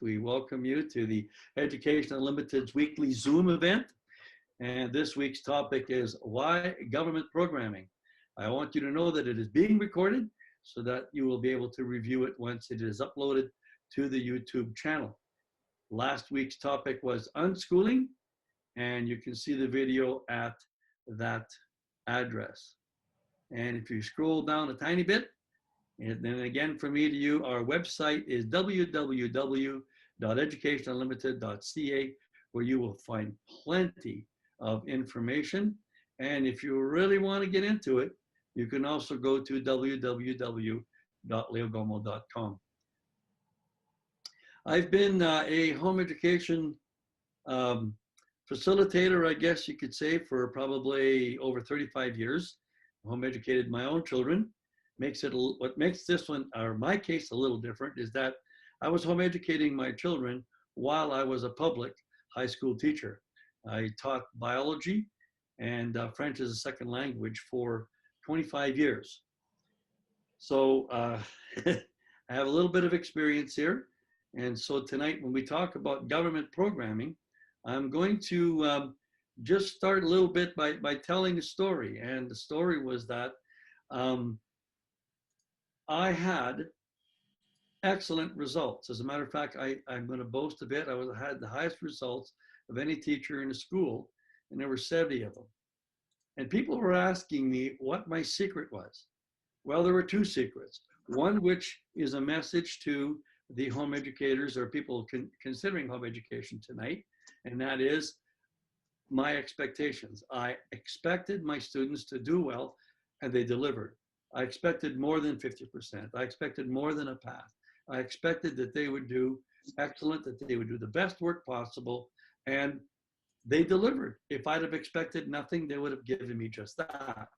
We welcome you to the Education Unlimited's weekly Zoom event. And this week's topic is why government programming. I want you to know that it is being recorded so that you will be able to review it once it is uploaded to the YouTube channel. Last week's topic was unschooling, and you can see the video at that address. And if you scroll down a tiny bit, and then again, from me to you, our website is www.educationunlimited.ca, where you will find plenty of information. And if you really want to get into it, you can also go to www.leogaumont.com. I've been a home education facilitator, I guess you could say, for probably over 35 years. Home educated my own children. What makes this one, or my case, a little different is that I was home educating my children while I was a public high school teacher. I taught biology and French as a second language for 25 years. So I have a little bit of experience here. And so tonight, when we talk about government programming, I'm going to just start a little bit by telling a story. And the story was that I had excellent results. As a matter of fact, I'm going to boast a bit. I had the highest results of any teacher in a school, and there were 70 of them. And people were asking me what my secret was. Well, there were two secrets. One, which is a message to the home educators or people considering home education tonight, and that is my expectations. I expected my students to do well, and they delivered. I expected more than 50%. I expected more than a pass. I expected that they would do excellent, that they would do the best work possible, and they delivered. If I'd have expected nothing, they would have given me just that.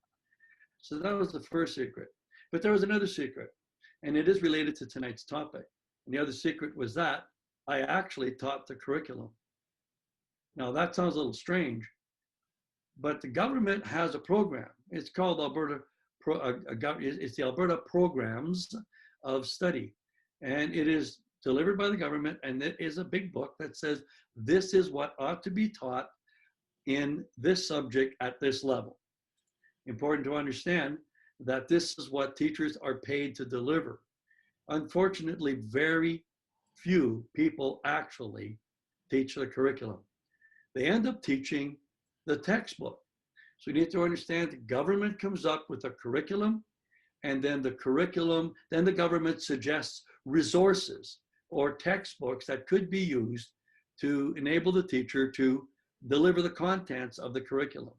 So that was the first secret. But there was another secret, and it is related to tonight's topic. And the other secret was that I actually taught the curriculum. Now that sounds a little strange, but the government has a program. It's called it's the Alberta Programs of Study, and it is delivered by the government, and it is a big book that says this is what ought to be taught in this subject at this level. Important to understand that this is what teachers are paid to deliver. Unfortunately, very few people actually teach the curriculum. They end up teaching the textbook. So you need to understand the government comes up with a curriculum, and then the government suggests resources or textbooks that could be used to enable the teacher to deliver the contents of the curriculum.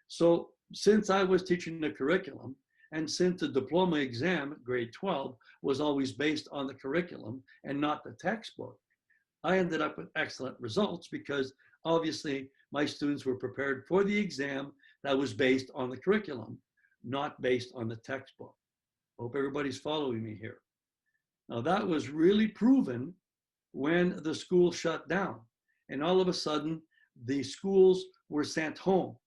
So since I was teaching the curriculum, and since the diploma exam, grade 12, was always based on the curriculum and not the textbook, I ended up with excellent results because obviously my students were prepared for the exam that was based on the curriculum, not based on the textbook. Hope everybody's following me here. Now that was really proven when the school shut down, and all of a sudden the schools were sent home.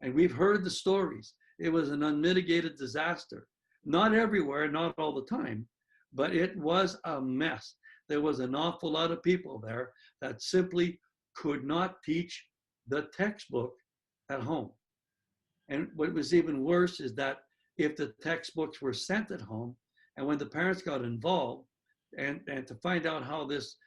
And we've heard the stories. It was an unmitigated disaster. Not everywhere, not all the time, but it was a mess. There was an awful lot of people there that simply could not teach the textbook at home. And what was even worse is that if the textbooks were sent at home, and when the parents got involved and to find out how this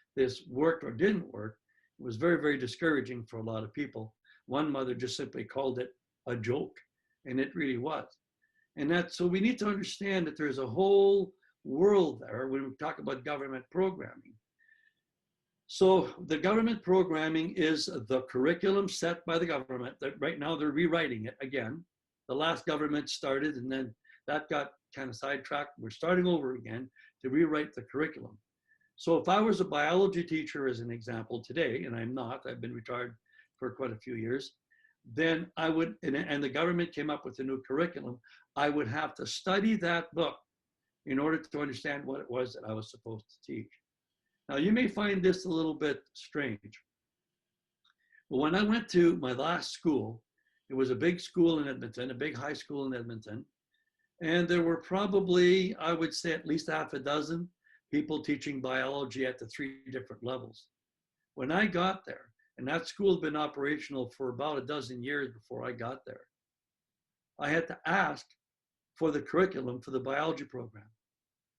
worked or didn't work, it was very, very discouraging for a lot of people. One mother just simply called it a joke, and it really was. And so we need to understand that there's a whole world there when we talk about government programming. So the government programming is the curriculum set by the government. That right now they're rewriting it again. The last government started, and then that got kind of sidetracked. We're starting over again to rewrite the curriculum. So if I was a biology teacher, as an example today, and I'm not, I've been retired for quite a few years, then I would, and the government came up with a new curriculum, I would have to study that book in order to understand what it was that I was supposed to teach. Now, you may find this a little bit strange, but when I went to my last school, it was a big school in Edmonton, a big high school in Edmonton, and there were probably, I would say, at least half a dozen people teaching biology at the 3 different levels. When I got there, and that school had been operational for about a dozen years before I got there, I had to ask for the curriculum for the biology program.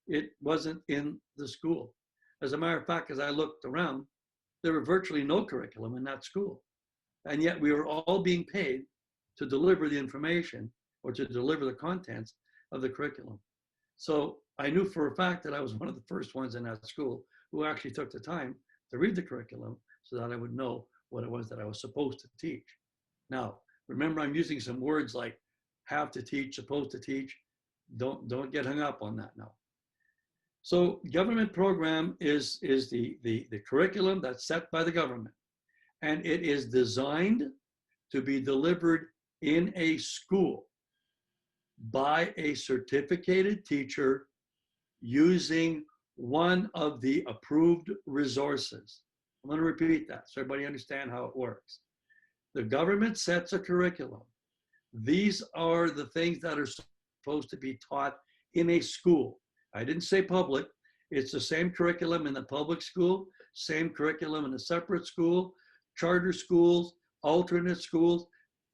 It wasn't in the school. As a matter of fact, as I looked around, there were virtually no curriculum in that school. And yet we were all being paid to deliver the information or to deliver the contents of the curriculum. So I knew for a fact that I was one of the first ones in that school who actually took the time to read the curriculum so that I would know what it was that I was supposed to teach. Now, remember, I'm using some words like have to teach, supposed to teach. Don't get hung up on that now. So government program is the curriculum that's set by the government. And it is designed to be delivered in a school by a certificated teacher using one of the approved resources. I'm going to repeat that so everybody understand how it works. The government sets a curriculum. These are the things that are supposed to be taught in a school. I didn't say public. It's the same curriculum in the public school, same curriculum in a separate school, charter schools, alternate schools,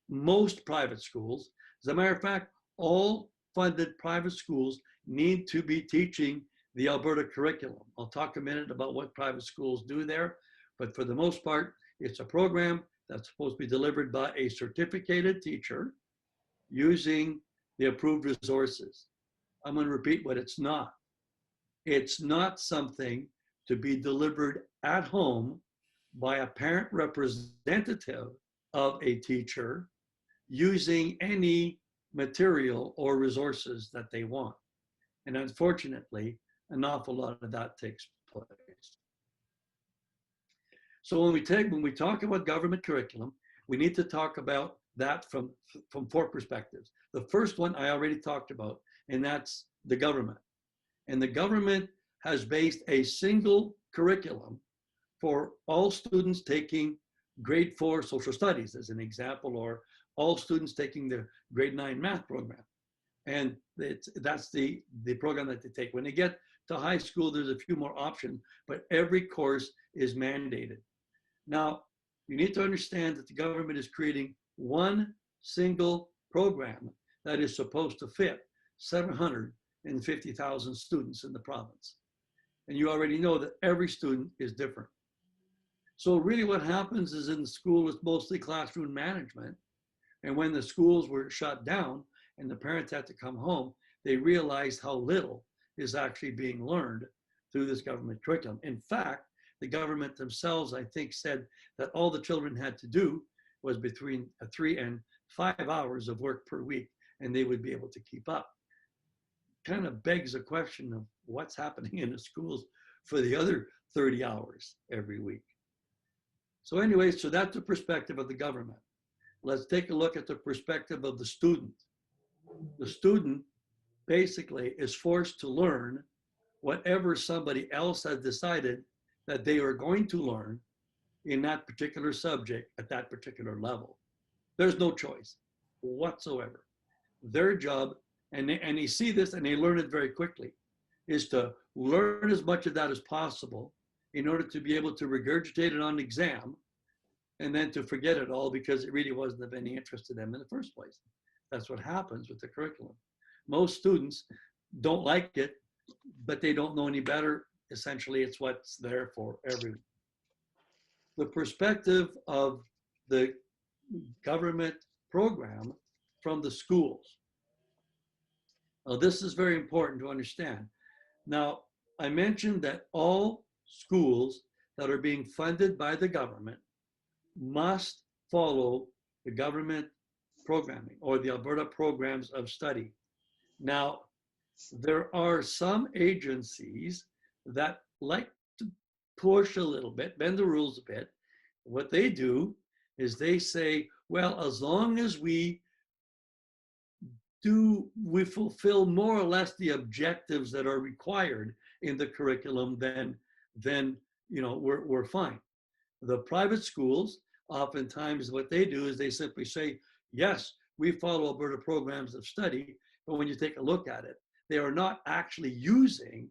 most private schools. As a matter of fact, all funded private schools need to be teaching the Alberta curriculum. I'll talk a minute about what private schools do there, but for the most part, it's a program that's supposed to be delivered by a certificated teacher using the approved resources. I'm going to repeat what it's not. It's not something to be delivered at home by a parent representative of a teacher using any material or resources that they want. And unfortunately, an awful lot of that takes place. So when we talk about government curriculum, we need to talk about that from 4 perspectives. The first one I already talked about, and that's the government. And the government has based a single curriculum for all students taking grade 4 social studies, as an example, or all students taking the grade 9 math program. And that's the program that they take. When they get to high school, there's a few more options, but every course is mandated. Now, you need to understand that the government is creating one single program that is supposed to fit 750,000 students in the province. And you already know that every student is different. So really what happens is in the school, it's mostly classroom management. And when the schools were shut down and the parents had to come home, they realized how little is actually being learned through this government curriculum. In fact, the government themselves, I think, said that all the children had to do was between 3 and 5 hours of work per week, and they would be able to keep up. Kind of begs the question of what's happening in the schools for the other 30 hours every week. So anyway, so that's the perspective of the government. Let's take a look at the perspective of the student. The student basically is forced to learn whatever somebody else has decided that they are going to learn in that particular subject at that particular level. There's no choice whatsoever. Their job, and they see this and they learn it very quickly, is to learn as much of that as possible in order to be able to regurgitate it on exam and then to forget it all because it really wasn't of any interest to them in the first place. That's what happens with the curriculum. Most students don't like it, but they don't know any better. Essentially, it's what's there for everyone. The perspective of the government program from the schools. Now, this is very important to understand. Now, I mentioned that all schools that are being funded by the government must follow the government programming or the Alberta programs of study. Now, there are some agencies that like to push a little bit, bend the rules a bit. What they do is they say, well, as long as we fulfill more or less the objectives that are required in the curriculum, then we're fine. The private schools, oftentimes what they do is they simply say, yes, we follow Alberta programs of study, but when you take a look at it, they are not actually using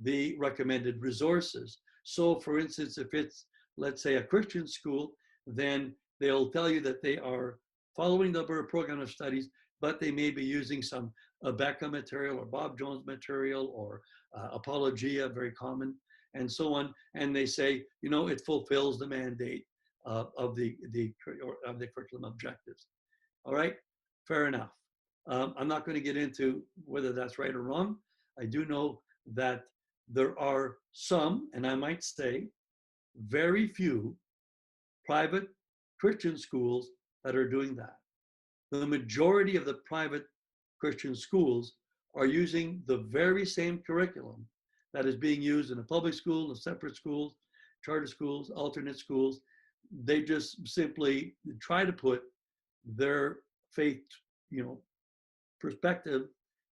the recommended resources. So for instance, if it's, let's say, a Christian school, then they'll tell you that they are following the program of studies, but they may be using some Becca material or Bob Jones material or Apologia, very common, and so on. And they say, you know, it fulfills the mandate of the curriculum objectives. All right, fair enough. I'm not going to get into whether that's right or wrong. I do know that there are some, and I might say very few, private Christian schools that are doing that. The majority of the private Christian schools are using the very same curriculum that is being used in a public school, in separate schools, charter schools, alternate schools. They just simply try to put their faith, you know, perspective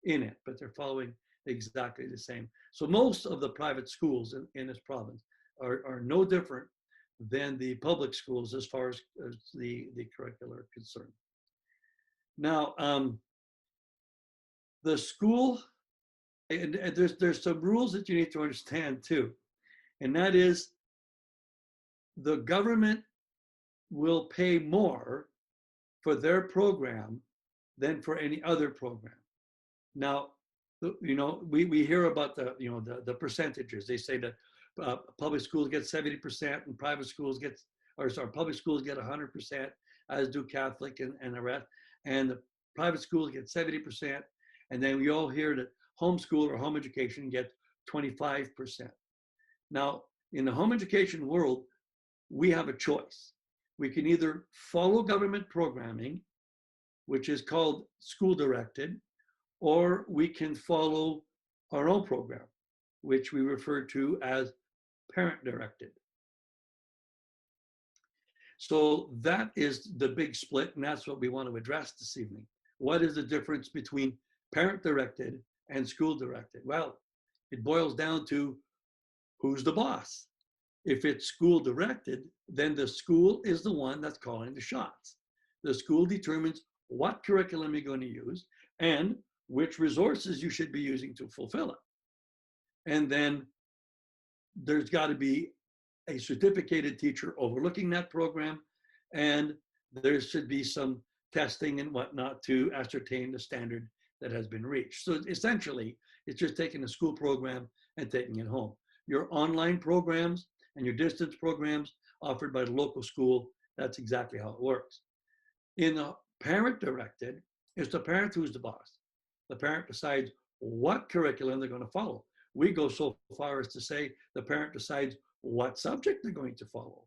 in it, but they're following exactly the same. So most of the private schools in this province are no different than the public schools as far as the curricula are concerned. Now, the school, and there's some rules that you need to understand too, and that is the government will pay more for their program than for any other program. Now, you know, we hear about the percentages. They say that public schools get 70% and private schools get, or sorry, public schools get 100%, as do Catholic and the rest. And the private schools get 70%. And then we all hear that homeschool or home education gets 25%. Now, in the home education world, we have a choice. We can either follow government programming, which is called school directed, or we can follow our own program, which we refer to as parent directed. So that is the big split, and that's what we want to address this evening. What is the difference between parent directed and school directed? Well, it boils down to who's the boss. If it's school directed, then the school is the one that's calling the shots. The school determines what curriculum you're going to use and which resources you should be using to fulfill it. And then there's got to be a certificated teacher overlooking that program, and there should be some testing and whatnot to ascertain the standard that has been reached. So essentially, it's just taking a school program and taking it home. Your online programs and your distance programs offered by the local school, that's exactly how it works. In the parent directed, it's the parent who's the boss. The parent decides what curriculum they're going to follow. We go so far as to say the parent decides what subject they're going to follow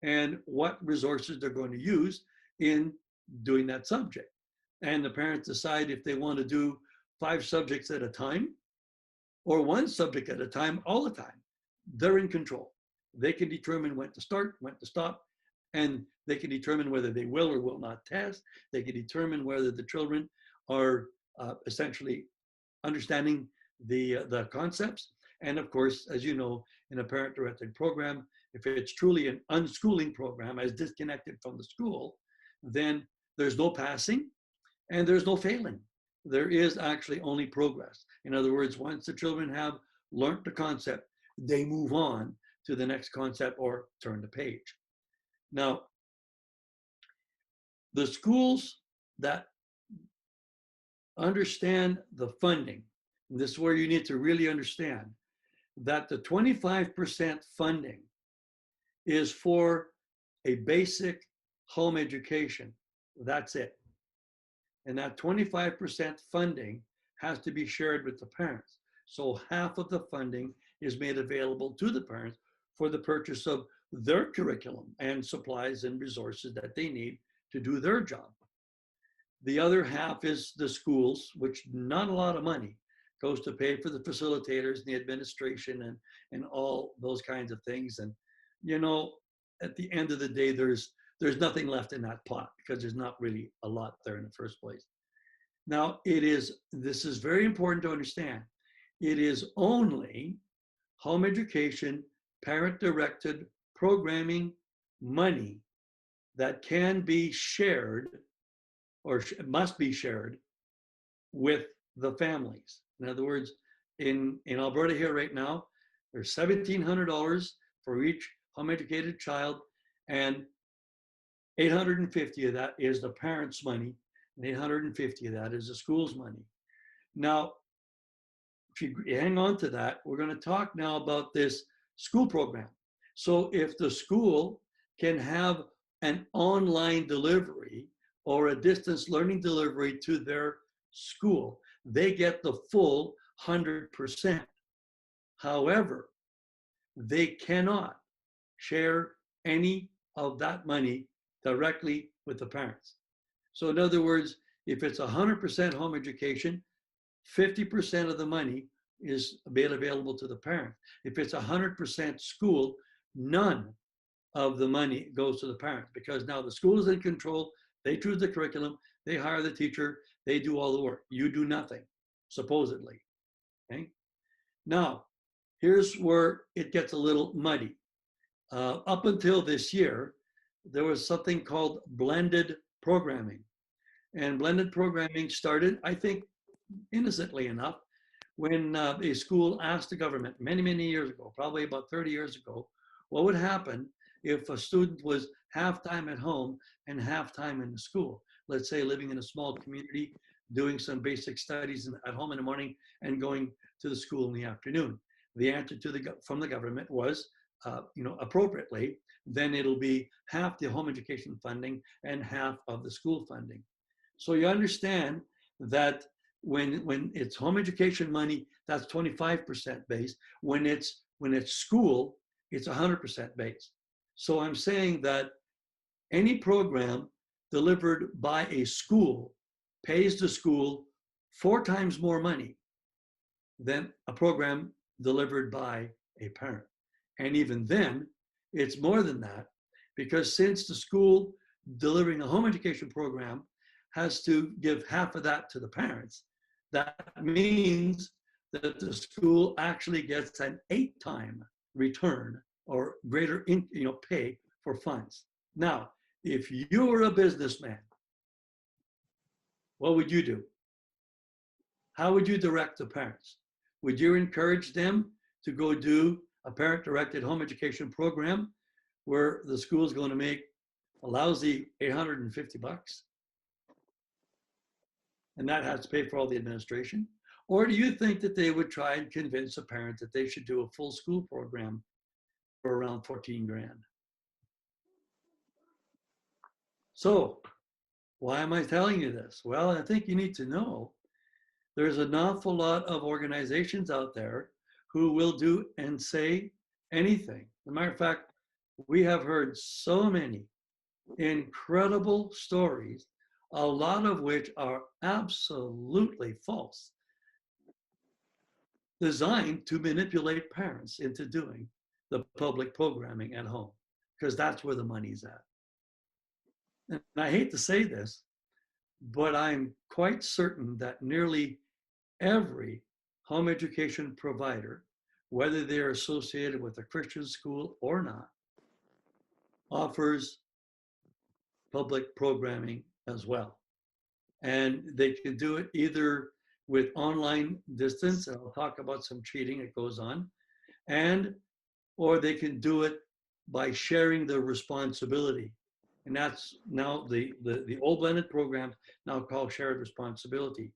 and what resources they're going to use in doing that subject. And the parents decide if they want to do 5 subjects at a time or 1 subject at a time all the time. They're in control. They can determine when to start, when to stop, and they can determine whether they will or will not test. They can determine whether the children are essentially understanding the concepts. And of course, as you know, in a parent-directed program, if it's truly an unschooling program as disconnected from the school, then there's no passing and there's no failing. There is actually only progress. In other words, once the children have learned the concept, they move on to the next concept or turn the page. Now, the schools that understand the funding, and this is where you need to really understand that the 25% funding is for a basic home education. That's it. And that 25% funding has to be shared with the parents. So half of the funding is made available to the parents for the purchase of their curriculum and supplies and resources that they need to do their job. The other half is the schools, which not a lot of money goes to pay for the facilitators and the administration and all those kinds of things. And, you know, at the end of the day, there's nothing left in that pot because there's not really a lot there in the first place. Now, this is very important to understand. It is only home education, parent-directed programming money that can be shared or must be shared with the families. In other words, in Alberta here right now, there's $1,700 for each home educated child, and 850 of that is the parents' money, and 850 of that is the school's money. Now, if you hang on to that, we're going to talk now about this school program. So if the school can have an online delivery or a distance learning delivery to their school, they get the full 100%. However, they cannot share any of that money directly with the parents. So in other words, if it's 100% home education, 50% of the money is made available to the parent. If it's 100% school, none of the money goes to the parent, because now the school is in control. They choose the curriculum, they hire the teacher, they do all the work. You do nothing, supposedly. Okay? Now, here's where it gets a little muddy. Up until this year, there was something called blended programming. And blended programming started, I think, innocently enough, when a school asked the government many, many years ago, probably about 30 years ago, what would happen if a student was half-time at home and half-time in the school. Let's say living in a small community, doing some basic studies at home in the morning and going to the school in the afternoon. The answer from the government was, appropriately, then it'll be half the home education funding and half of the school funding. So you understand that when it's home education money, that's 25% base. When it's school, it's 100% base. So I'm saying that any program delivered by a school pays the school 4 times more money than a program delivered by a parent. And even then, it's more than that, because since the school delivering a home education program has to give half of that to the parents, that means that the school actually gets an 8-time return or greater pay for funds. Now, if you were a businessman, what would you do? How would you direct the parents? Would you encourage them to go do a parent-directed home education program where the school is going to make a lousy $850 and that has to pay for all the administration? Or do you think that they would try and convince a parent that they should do a full school program for around 14 grand? So why am I telling you this? Well, I think you need to know there's an awful lot of organizations out there who will do and say anything. As a matter of fact, we have heard so many incredible stories, a lot of which are absolutely false, designed to manipulate parents into doing the public programming at home, because that's where the money's at. And I hate to say this, but I'm quite certain that nearly every home education provider, whether they're associated with a Christian school or not, offers public programming as well. And they can do it either with online distance, and I'll talk about some cheating that goes on, or they can do it by sharing the responsibility. And that's now the old blended programs now called shared responsibility.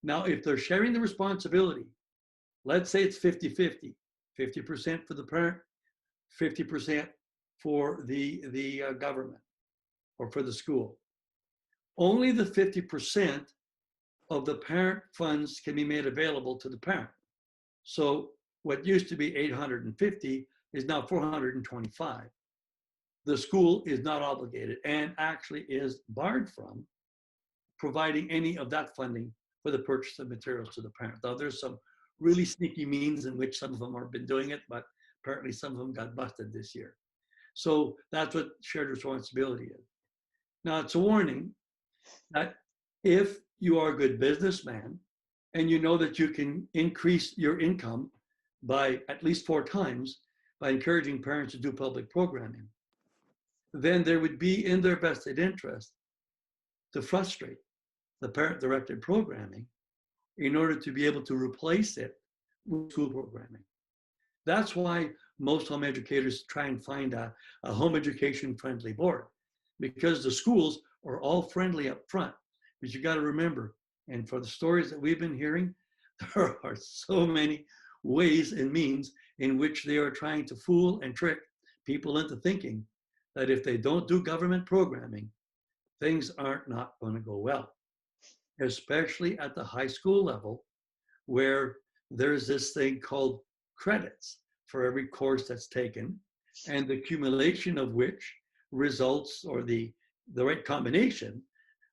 Now, if they're sharing the responsibility, let's say it's 50-50, 50% for the parent, 50% for the government or for the school. Only the 50% of the parent funds can be made available to the parent. So what used to be 850 is now 425. The school is not obligated and actually is barred from providing any of that funding for the purchase of materials to the parent. Now, there's some really sneaky means in which some of them have been doing it, but apparently some of them got busted this year. So that's what shared responsibility is. Now, it's a warning that if you are a good businessman and you know that you can increase your income by at least 4 times by encouraging parents to do public programming, then there would be in their vested interest to frustrate the parent-directed programming in order to be able to replace it with school programming. That's why most home educators try and find a home education friendly board, because the schools are all friendly up front. But you got to remember, and for the stories that we've been hearing, there are so many ways and means in which they are trying to fool and trick people into thinking that if they don't do government programming, things aren't not going to go well, especially at the high school level, where there's this thing called credits for every course that's taken, and the accumulation of which results, or the right combination,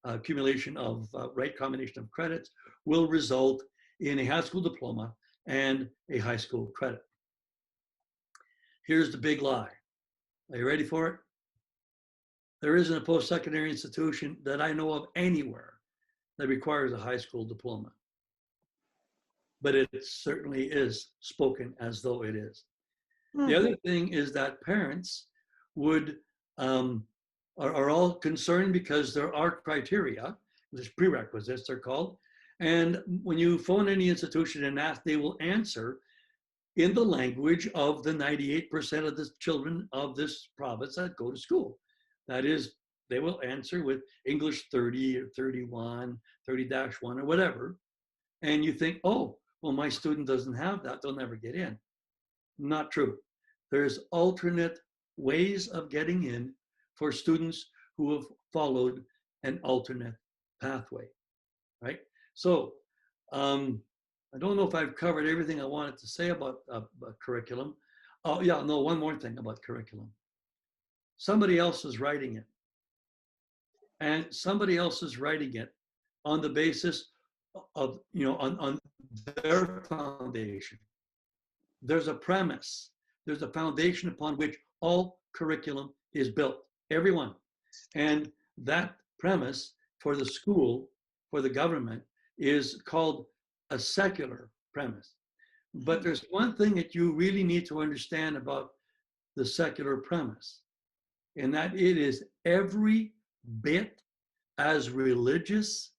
accumulation of right combination of credits will result in a high school diploma and a high school credit. Here's the big lie. Are you ready for it? There isn't a post-secondary institution that I know of anywhere that requires a high school diploma. But it certainly is spoken as though it is. The other thing is that parents would are all concerned because there are criteria, there's prerequisites they're called, and when you phone any institution and ask, they will answer in the language of the 98% of the children of this province that go to school. That is, they will answer with English 30 or 31, 30-1 or whatever, and you think, oh, well, my student doesn't have that, they'll never get in. Not true. There's alternate ways of getting in for students who have followed an alternate pathway, right? So I don't know if I've covered everything I wanted to say about curriculum. Oh yeah, no, one more thing about curriculum. Somebody else is writing it. And somebody else is writing it on the basis of, on their foundation. There's a premise. There's a foundation upon which all curriculum is built, everyone. And that premise for the school, for the government, is called a secular premise. But there's one thing that you really need to understand about the secular premise, and that it is every bit as religious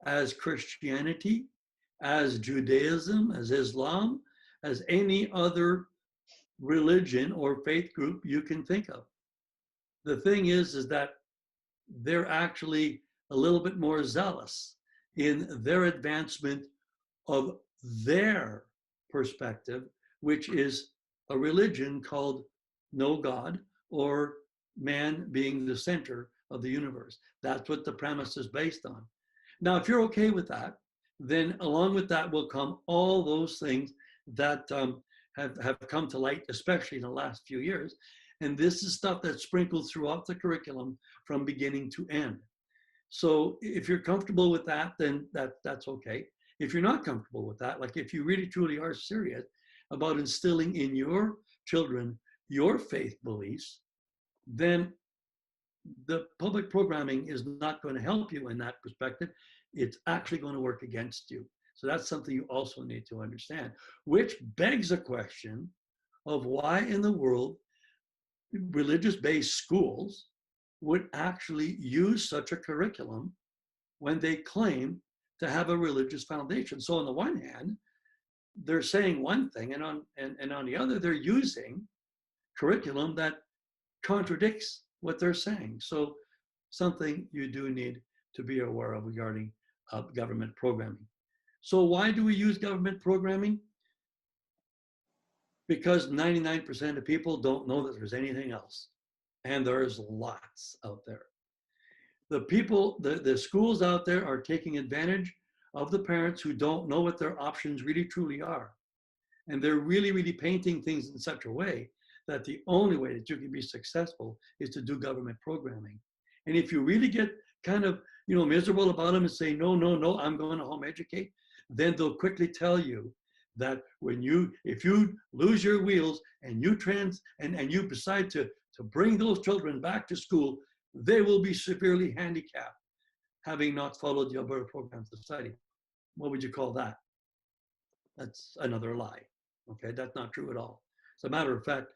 as Christianity, as Judaism, as Islam, as any other religion or faith group you can think of. The thing is that they're actually a little bit more zealous in their advancement of their perspective, which is a religion called no God, or man being the center of the universe. That's what the premise is based on. Now, if you're okay with that, then along with that will come all those things that have come to light, especially in the last few years. And this is stuff that's sprinkled throughout the curriculum from beginning to end. So if you're comfortable with that, then that's okay. If you're not comfortable with that, like if you really truly are serious about instilling in your children your faith beliefs, then the public programming is not going to help you in that perspective. It's actually going to work against you. So that's something you also need to understand, which begs a question of why in the world religious-based schools would actually use such a curriculum when they claim to have a religious foundation. So on the one hand, they're saying one thing, and on the other, they're using curriculum that contradicts what they're saying. So something you do need to be aware of regarding government programming. So why do we use government programming? Because 99% of people don't know that there's anything else. And there's lots out there. The people, the schools out there are taking advantage of the parents who don't know what their options really truly are. And they're really, really painting things in such a way that the only way that you can be successful is to do government programming. And if you really get kind of, miserable about them and say, no, I'm going to home educate, then they'll quickly tell you that if you lose your wheels and you you decide to bring those children back to school, they will be severely handicapped, having not followed the Alberta Programs of Study. What would you call that? That's another lie. Okay, that's not true at all. As a matter of fact,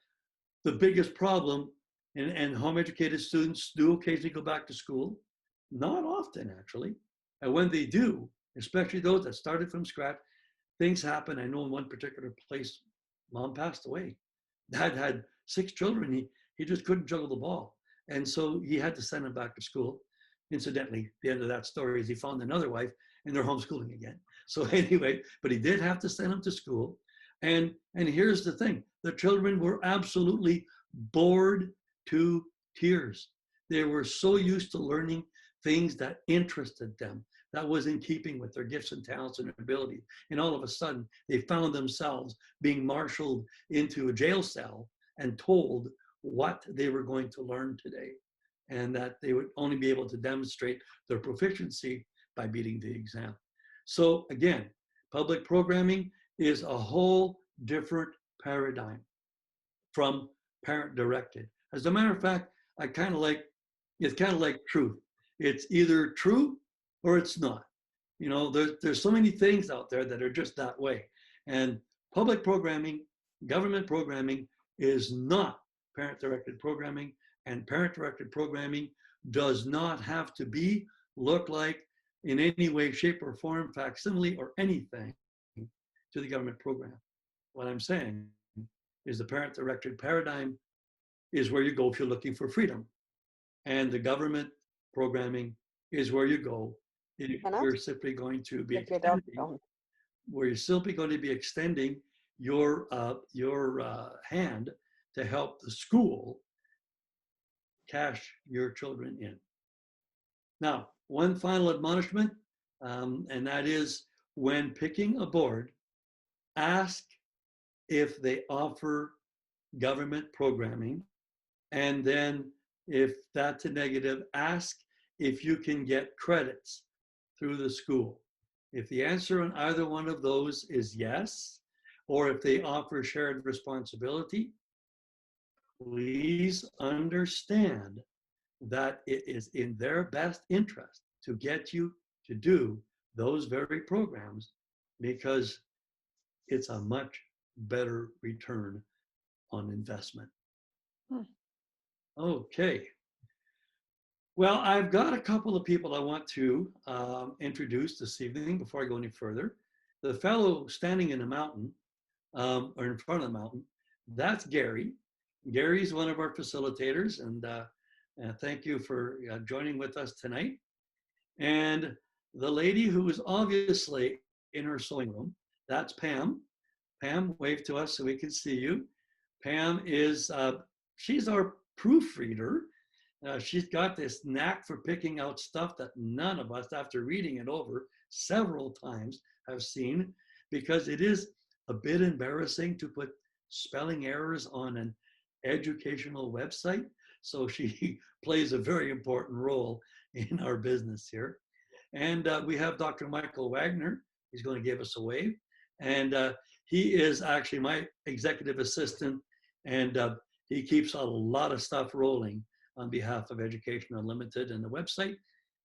the biggest problem, and home educated students do occasionally go back to school, not often actually, and when they do, especially those that started from scratch, things happen. I know in one particular place, mom passed away. Dad had 6 children. He just couldn't juggle the ball. And so he had to send him back to school. Incidentally, the end of that story is he found another wife and they're homeschooling again. So anyway, but he did have to send him to school. And here's the thing, the children were absolutely bored to tears. They were so used to learning things that interested them, that was in keeping with their gifts and talents and abilities. And all of a sudden, they found themselves being marshaled into a jail cell and told what they were going to learn today, and that they would only be able to demonstrate their proficiency by beating the exam. So again, public programming is a whole different paradigm from parent directed. As a matter of fact, it's kind of like truth. It's either true or it's not. You know, there's so many things out there that are just that way. And public programming, government programming is not parent directed programming, and parent directed programming does not have to be, look like, in any way, shape, or form, facsimile, or anything to the government program. What I'm saying is the parent directed paradigm is where you go if you're looking for freedom. And the government programming is where you go if you're simply going to be extending, where you're simply going to be extending your hand to help the school cash your children in. Now, one final admonishment, and that is when picking a board, ask if they offer government programming, and then if that's a negative, ask if you can get credits through the school. If the answer on either one of those is yes, or if they offer shared responsibility, please understand that it is in their best interest to get you to do those very programs, because it's a much better return on investment. Okay. Well, I've got a couple of people I want to introduce this evening before I go any further. The fellow standing in the mountain, or in front of the mountain, that's Gary. Gary's one of our facilitators, and thank you for joining with us tonight. And the lady who is obviously in her sewing room, that's Pam. Pam, wave to us so we can see you. Pam is, she's our proofreader. She's got this knack for picking out stuff that none of us, after reading it over several times, have seen, because it is a bit embarrassing to put spelling errors on an educational website. So she plays a very important role in our business here. And we have Dr. Michael Wagner. He's going to give us a wave. And he is actually my executive assistant, and he keeps a lot of stuff rolling on behalf of Education Unlimited and the website,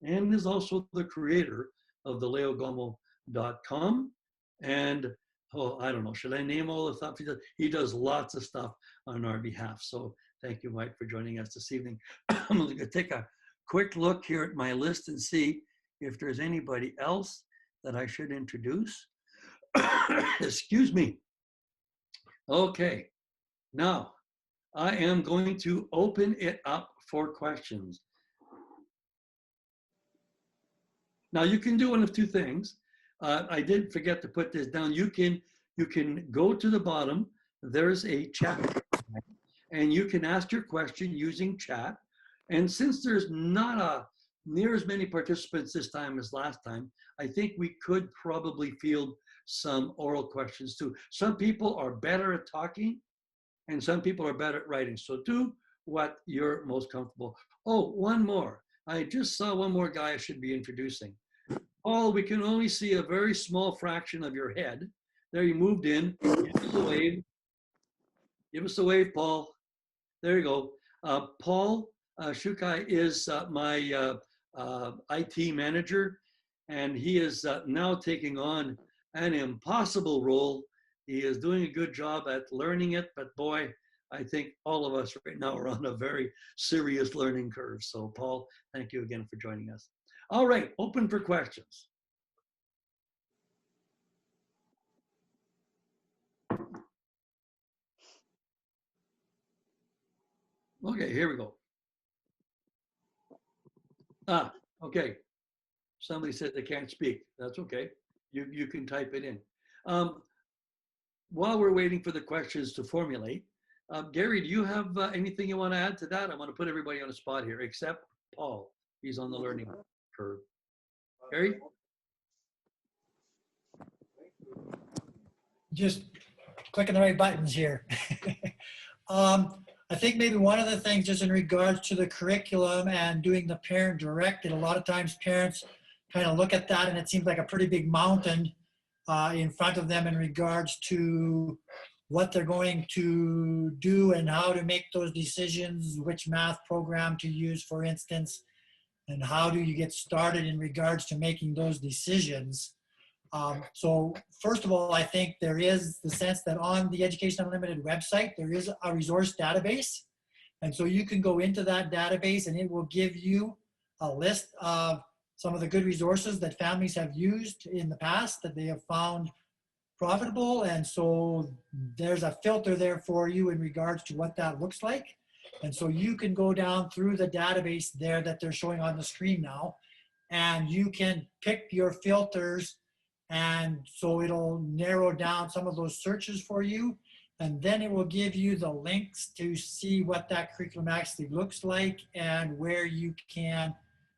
and is also the creator of the leogaumont.com. And oh, I don't know, should I name all the stuff he does? He does lots of stuff on our behalf. So thank you, Mike, for joining us this evening. I'm going to take a quick look here at my list and see if there's anybody else that I should introduce. Excuse me. Okay, now I am going to open it up for questions. Now you can do one of two things. I did forget to put this down. You can go to the bottom. There's a chat, and you can ask your question using chat. And since there's not near as many participants this time as last time, I think we could probably field some oral questions too. Some people are better at talking, and some people are better at writing. So do what you're most comfortable. Oh, one more. I just saw one more guy I should be introducing. Paul, we can only see a very small fraction of your head. There, you moved in. Give us a wave. Give us a wave, Paul. There you go. Paul Shukai is my IT manager, and he is now taking on an impossible role. He is doing a good job at learning it, but boy, I think all of us right now are on a very serious learning curve. So Paul, thank you again for joining us. All right, open for questions. Okay, here we go. Ah, okay. Somebody said they can't speak. That's okay. You can type it in. Um, while we're waiting for the questions to formulate, Gary, do you have anything you want to add to that? I want to put everybody on the spot here, except Paul. He's on the learning curve. Gary? Just clicking the right buttons here. I think maybe one of the things just in regards to the curriculum and doing the parent directed, a lot of times parents kind of look at that and it seems like a pretty big mountain in front of them in regards to what they're going to do and how to make those decisions, which math program to use, for instance, and how do you get started in regards to making those decisions. So first of all, I think there is the sense that on the Education Unlimited website, there is a resource database. And so you can go into that database and it will give you a list of some of the good resources that families have used in the past that they have found profitable. And so there's a filter there for you in regards to what that looks like. And so you can go down through the database there that they're showing on the screen now, and you can pick your filters. And so it'll narrow down some of those searches for you. And then it will give you the links to see what that curriculum actually looks like and where you can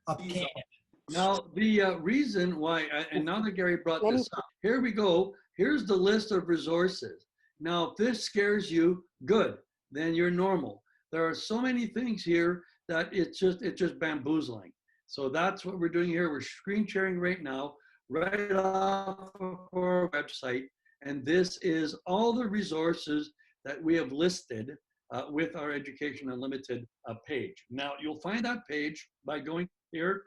obtain it. Now, the reason why, and now that Gary brought this up, here we go. Here's the list of resources. Now, if this scares you, good, then you're normal. There are so many things here that it's just bamboozling. So that's what we're doing here. We're screen sharing right now, right off of our website. And this is all the resources that we have listed with our Education Unlimited page. Now, you'll find that page by going here,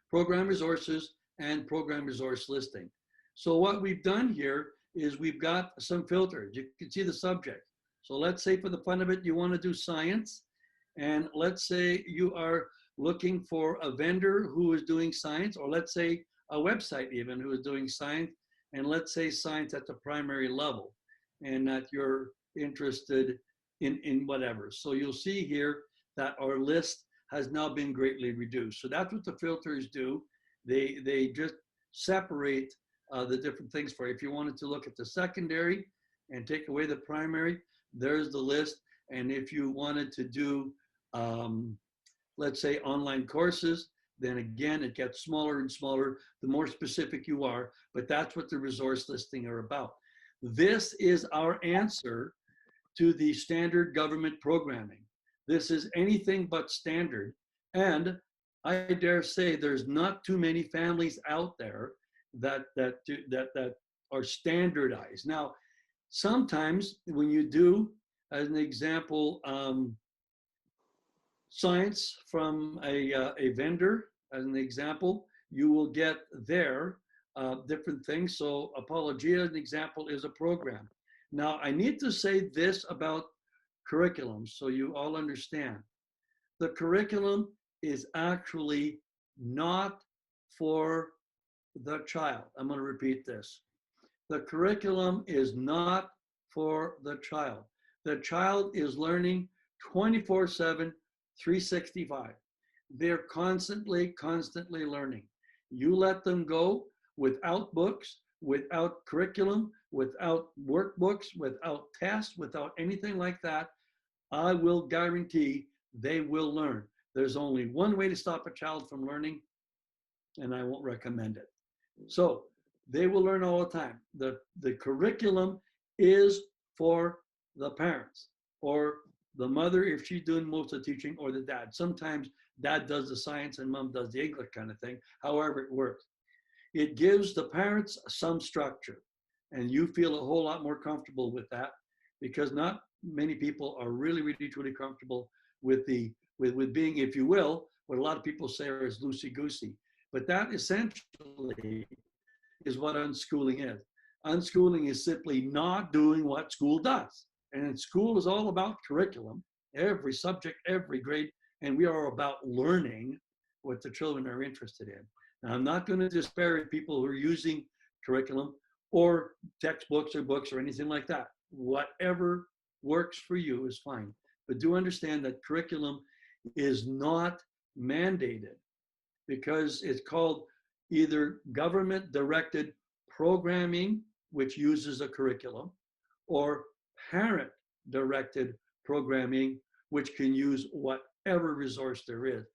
Program Resources and Program Resource Listing. So what we've done here is we've got some filters. You can see the subject. So let's say for the fun of it, you want to do science. And let's say you are looking for a vendor who is doing science, or let's say a website even who is doing science, and let's say science at the primary level, and that you're interested in whatever. So you'll see here that our list has now been greatly reduced. So that's what the filters do. They just separate the different things for you. If you wanted to look at the secondary and take away the primary, there's the list. And if you wanted to do, let's say, online courses, then again, it gets smaller and smaller the more specific you are, but that's what the resource listing are about. This is our answer to the standard government programming. This is anything but standard. And I dare say there's not too many families out there that are standardized. Now, sometimes when you do, as an example, science from a vendor, as an example, you will get there different things. So Apologia, as an example, is a program. Now, I need to say this about curriculum so you all understand. The curriculum is actually not for the child. I'm going to repeat this. The curriculum is not for the child. The child is learning 24/7, 365. They're constantly learning. You let them go without books, without curriculum, without workbooks, without tests, without anything like that, I will guarantee they will learn. There's only one way to stop a child from learning, and I won't recommend it. So they will learn all the time. The curriculum is for the parents or the mother if she's doing most of the teaching, or the dad. Sometimes dad does the science and mom does the English kind of thing, however it works. It gives the parents some structure, and you feel a whole lot more comfortable with that, because not many people are really truly comfortable with with being, if you will, what a lot of people say is loosey-goosey. But that essentially is what unschooling is. Unschooling is simply not doing what school does. And school is all about curriculum, every subject, every grade, and we are about learning what the children are interested in. Now, I'm not going to disparage people who are using curriculum or textbooks or books or anything like that. Whatever works for you is fine. but do understand that curriculum is not mandated because it's called either government directed programming, which uses a curriculum, or parent directed programming, which can use whatever resource there is.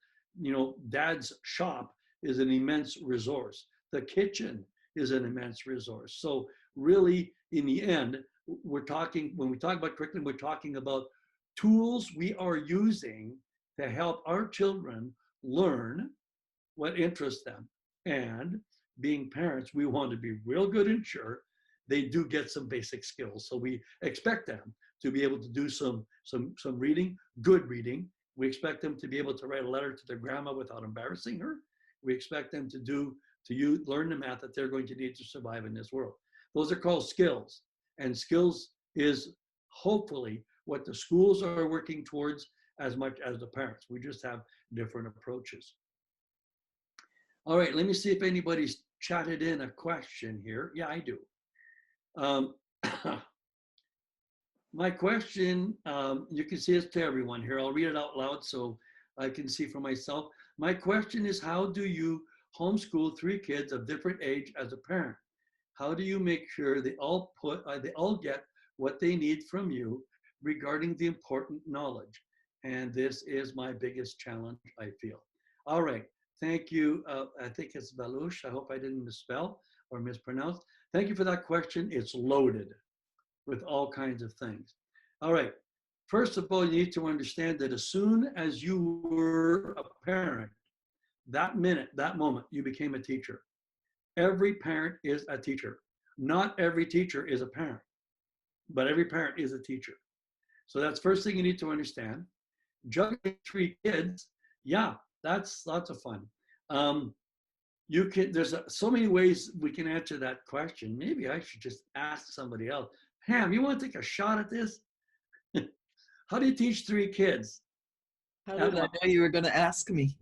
You know, dad's shop is an immense resource. The kitchen is an immense resource. So really, in the end, we're talking, when we talk about curriculum, we're talking about tools we are using to help our children learn what interests them. And being parents, we want to be real good and sure they do get some basic skills. So we expect them to be able to do some reading, good reading. We expect them to be able to write a letter to their grandma without embarrassing her. We expect them to learn the math that they're going to need to survive in this world. Those are called skills. And skills is hopefully what the schools are working towards as much as the parents. We just have different approaches. All right, let me see if anybody's chatted in a question here. Yeah, I do. My question, you can see it's to everyone here. I'll read it out loud so I can see for myself. My question is, how do you homeschool 3 kids of different age as a parent? How do you make sure they all get what they need from you regarding the important knowledge? And this is my biggest challenge, I feel. All right, thank you. I think it's Balush. I hope I didn't misspell or mispronounce. Thank you for that question. It's loaded with all kinds of things. All right, first of all, you need to understand that as soon as you were a parent, that minute, that moment, you became a teacher. Every parent is a teacher. Not every teacher is a parent, but every parent is a teacher. So that's first thing you need to understand. Juggling 3 kids, yeah, that's lots of fun. There's so many ways we can answer that question. Maybe I should just ask somebody else. Pam, you want to take a shot at this? How do you teach 3 kids? How did I know you were going to ask me?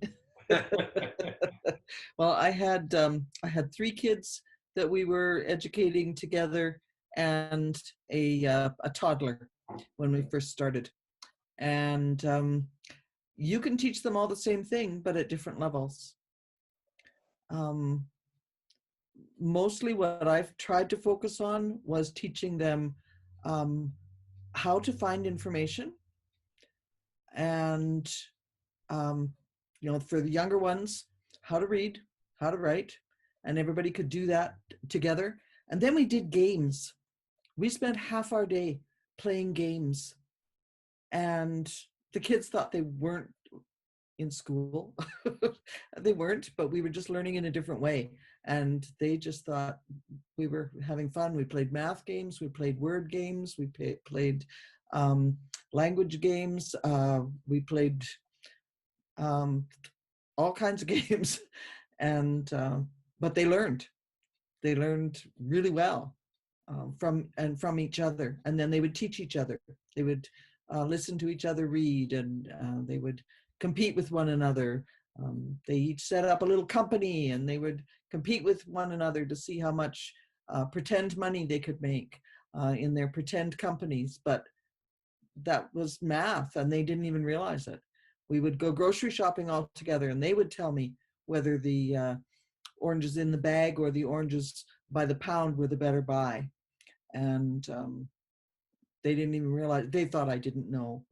Well, I had 3 kids that we were educating together and a toddler when we first started. And you can teach them all the same thing, but at different levels. Mostly what I've tried to focus on was teaching them how to find information. And, you know, for the younger ones, how to read, how to write, and everybody could do that together. And then we did games. We spent half our day playing games. And the kids thought they weren't in school. They weren't, but we were just learning in a different way. And they just thought we were having fun. We played math games, we played word games, we played language games, we played all kinds of games. And but they learned really well from each other. And then they would teach each other. They would listen to each other read, and they would compete with one another. They each set up a little company, and they would compete with one another to see how much pretend money they could make in their pretend companies. But that was math, and they didn't even realize it. We would go grocery shopping all together, and they would tell me whether the oranges in the bag or the oranges by the pound were the better buy. And they didn't even realize, they thought I didn't know.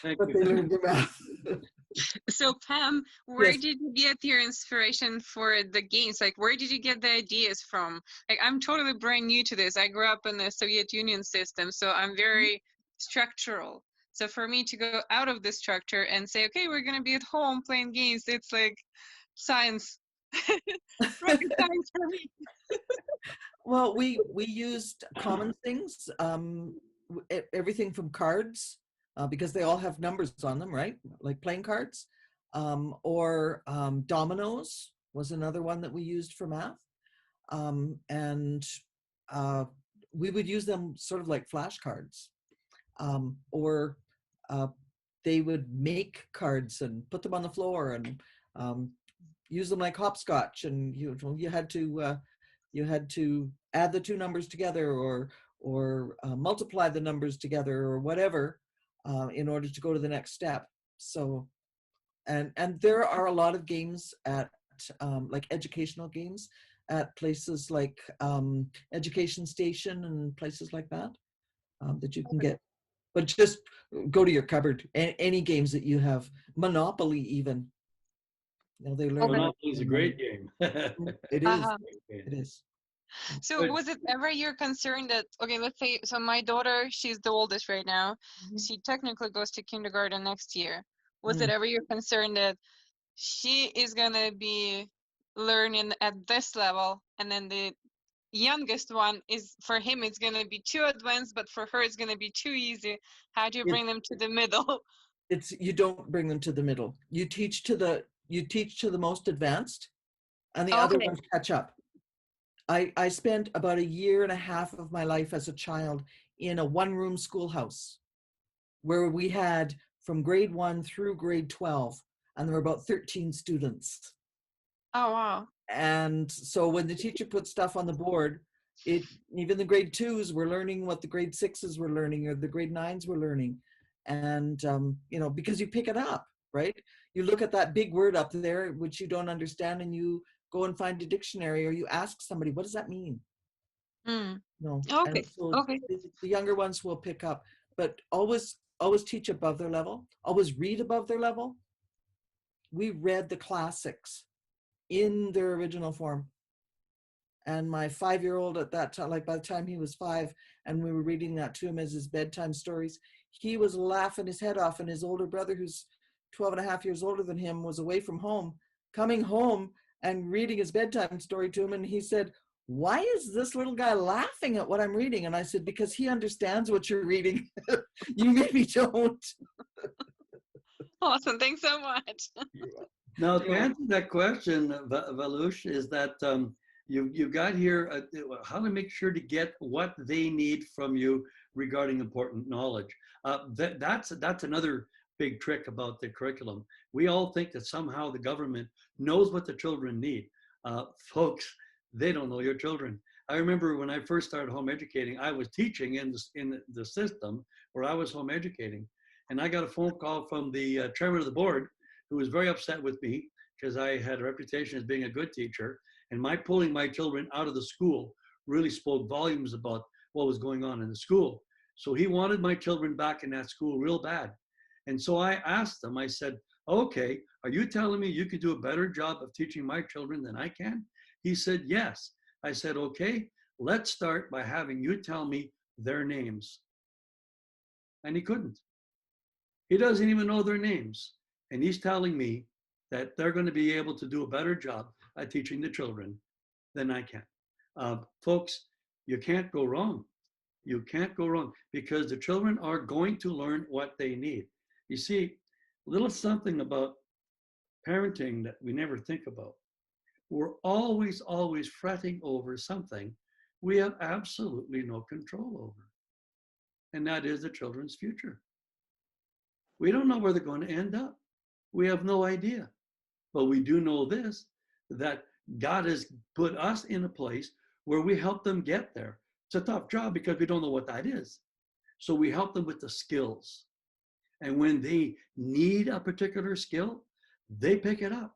But they learned the math. So Pam, where Yes. did you get your inspiration for the games? Like, where did you get the ideas from? Like, I'm totally brand new to this. I grew up in the Soviet Union system, so I'm very structural. So for me to go out of the structure and say, okay, we're going to be at home playing games, it's like science. Rocket science for me. Well, we used common things, everything from cards, because they all have numbers on them, right? Like playing cards, or dominoes was another one that we used for math. And we would use them sort of like flashcards, or they would make cards and put them on the floor and use them like hopscotch, and you had to add the 2 numbers together, or multiply the numbers together or whatever in order to go to the next step. So, and there are a lot of games at like educational games at places like Education Station and places like that that you can get. But just go to your cupboard. Any games that you have, Monopoly even. You know, they learn. Monopoly is a great game. It is. Uh-huh. It is. So Good. was it ever your concern that, okay, let's say, so my daughter, she's the oldest right now. She technically goes to kindergarten next year. Was it ever your concern that she is gonna be learning at this level, and then the youngest one is, for him, it's gonna be too advanced, but for her, it's gonna be too easy? How do you It- bring them to the middle? It's you don't bring them to the middle. You teach to the most advanced, and the other Okay. ones catch up. I spent about a year and a half of my life as a child in a one-room schoolhouse where we had from grade 1 through grade 12, and there were about 13 students. Oh, wow. And so when the teacher put stuff on the board, even the grade 2s were learning what the grade 6s were learning or the grade 9s were learning. And, you know, because you pick it up, right? You look at that big word up there, which you don't understand, and you go and find a dictionary, or you ask somebody, what does that mean? Mm. No. Okay. And so Okay. the younger ones will pick up, but always teach above their level, always read above their level. We read the classics in their original form. And my 5-year-old at that time, like by the time he was 5 and we were reading that to him as his bedtime stories, he was laughing his head off. And his older brother, who's 12 and a half years older than him, was away from home, coming home and reading his bedtime story to him. And he said, why is this little guy laughing at what I'm reading? And I said, because he understands what you're reading. You maybe don't. Awesome. Thanks so much. Now, to answer that question, Valush, is that you've got here how to make sure to get what they need from you regarding important knowledge. That's another big trick about the curriculum. We all think that somehow the government knows what the children need. Folks, they don't know your children. I remember when I first started home educating, I was teaching in the system where I was home educating. And I got a phone call from the chairman of the board, who was very upset with me because I had a reputation as being a good teacher. And my pulling my children out of the school really spoke volumes about what was going on in the school. So he wanted my children back in that school real bad. And so I asked him, I said, okay, are you telling me you could do a better job of teaching my children than I can? He said, yes. I said, okay, let's start by having you tell me their names. And he couldn't. He doesn't even know their names. And he's telling me that they're going to be able to do a better job at teaching the children than I can. Folks, you can't go wrong. You can't go wrong because the children are going to learn what they need. You see, a little something about parenting that we never think about. We're always fretting over something we have absolutely no control over. And that is the children's future. We don't know where they're going to end up. We have no idea. But we do know this, that God has put us in a place where we help them get there. It's a tough job because we don't know what that is. So we help them with the skills. And when they need a particular skill, they pick it up.